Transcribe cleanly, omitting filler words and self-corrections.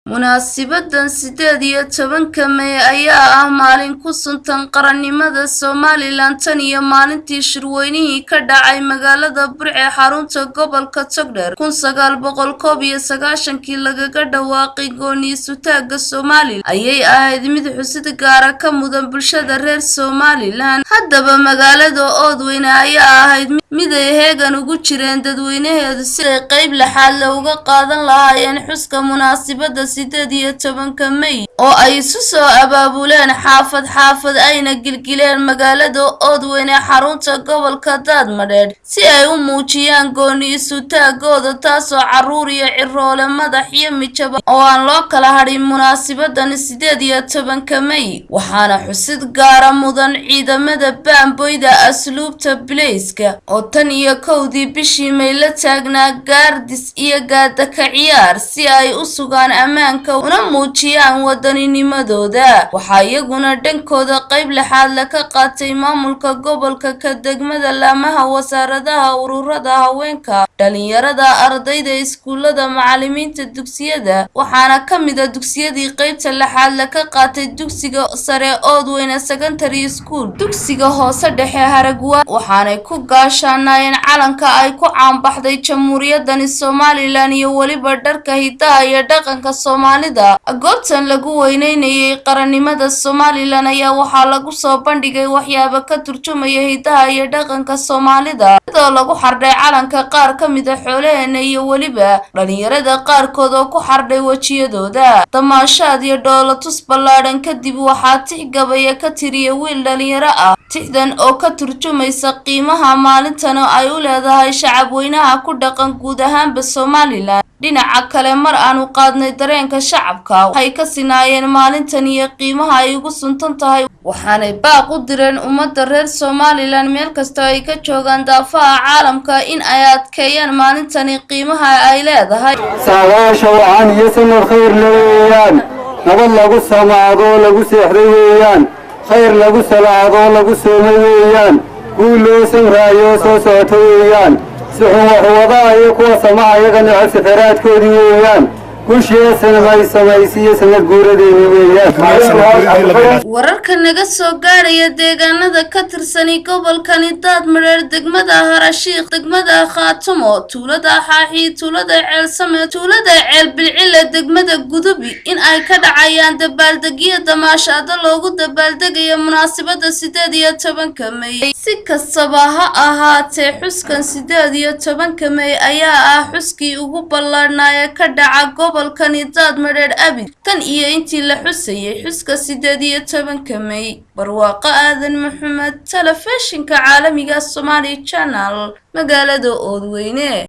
munaasabaddan 18 May ayaa ah maalin ku suntan qarannimada Somaliland tan iyo maalintii shirweynihii ka dhacay magaalada Burco xarunta gobolka Togdheer 1991kii lagaga dhawaaqay go'aan-isutaagga Somaliland ayay ahayd mid xusid gaar ah ka mudan bulshada reer Somaliland. Haddaba magaalada Oodweyne ayaa ahayd mid ay heegan ugu jireen dadweynaheedu si ay qayb laxaad leh uga qaadan lahaayeen xuska munaasabadda 18 May oo ay isu soo abaabuleen xaafad ayna gilgileen magaalada Oodweyne xarunta gobolka Daadmadheedh si ay u muujiyaan go'aan-isutaagooda taasoo carruur iyo ciroole madax iyo mijaba oo aan loo kala hadhin munaasabaddan 18 May waxaana xusid gaara mudan ciidamada baamboyda asluubta bilayska oo tan iyo 1dii bishii May la taagnaa gaardis iyo gaadaka ciyaar si ay u sugaan ammaanka una muujiyaan waddaninimadooda. waxaa iyaguna dhankooda qayb laxaad la ka qaatay maamulka gobolka ka degmada laamaha wasaaradaha ururada haweenka dhalinyarada ardayda iskuulada macallimiinta dugsiyada waxaana ka mid ah dugsiyadii qaybta laxaad la ka qaatay dugsiga sare Oodweyne Secondary School dugsiga hoose dhexe Haragwa waxaanay ku gaashaanayeen calanka ay ku caanbaxday jamhuuriyadda Somaliland iyo waliba dharka hidaha iyo dhaqanka Soomaalida. goobtan lagu weyneynayay qarannimada Somaliland ayaa waxaa lagu soo bandhigay waxyaabo ka turjumaya hidaha iyo dhaqanka Soomaalida iyadoo lagu xardhay calanka qaar ka mid ah xoolaheena iyo waliba dhalinyarada qaarkood oo ku xardhay wajiyadooda. damaashaad iyo dhoolatus ballaadhan kadib waxaa tix gabaya ka tiriyay wiil dhalinyaro ah tixdan oo ka turjumaysa qiimaha maalintan oo ay u leedahay shacab weynaha ku dhaqan guud ahaanba Somaliland. dhinaca kale mar aanu qaadnay dareenka shacabka waxay ka sinaayeen maalintan iyo qiimaha ay ugu suntan tahay waxaanay baaq u direen ummadda reer Somaliland meel kasta ay ka joogaan daafaha caalamka in ay adkeeyaan maalintani qiimaha ay leedahay. saadaasha waxaan iyo sanad khayr leeyaan nabad lagu samaado lagu seexday weeyaan khayr lagu salaado lagu soomay weeyaan guul loo samraayo soo socoto weeyaan سحوا وضاء يكون سماع يغني عكس فرات كودي ويان كل شيء سمايسية سنة قورة ويان wararka naga soo gaaraya deegaanada ka tirsan gobolka Daadmadheedh degmada Harashiiq degmada Khaatumo tuulada Xaaxi tuulada Ceelsame tuulada Ceelbilcile degmada Gudubi in ay ka dhacayaan dabaaldegyo damaashaado loogu dabaaldegayo munaasabadda 18 May. si kastaba ha ahaatee xuskan 18 May ayaa ah xuskii ugu ballaadhnaa ka dhaca gobolka Daadmadheedh abid tan iyo intii la xusayay xuska 18 May. barwaaqo aadan Maxamed telefishinka caalamiga Somali Channel magaalada Oodweyne.